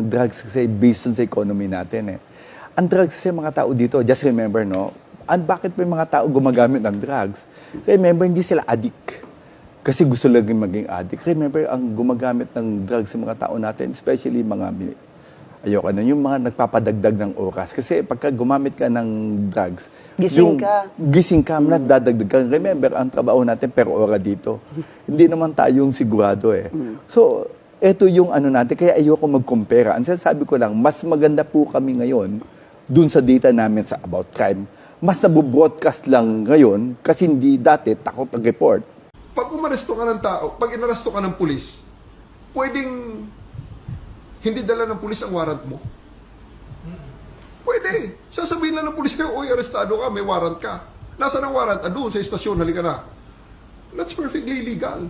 drugs kasi based on sa economy natin eh. Ang drugs kasi mga tao dito, just remember, no? Bakit may mga tao gumagamit ng drugs? Remember, hindi sila addict. Kasi gusto lang maging addict. Remember, ang gumagamit ng drugs sa mga tao natin, especially mga, ayoko na, yung mga nagpapadagdag ng oras. Kasi pagka gumamit ka ng drugs, gising ka, nadadagdag ka. Remember, ang trabaho natin per ora dito. Hindi naman tayong sigurado eh. So, eto yung ano natin, kaya ayoko mag-compare. Ang sinasabi ko lang, mas maganda po kami ngayon dun sa data namin sa about crime. Mas nabubroadcast lang ngayon kasi hindi dati takot mag-report. Pag umaresto ka ng tao, pag inaresto ka ng pulis, pwedeng hindi dala ng pulis ang warrant mo? Pwede. Sasabihin lang ng pulis kayo, oy, arestado ka, may warrant ka. Nasaan ang warrant? Doon sa istasyon, halika na. That's perfectly legal.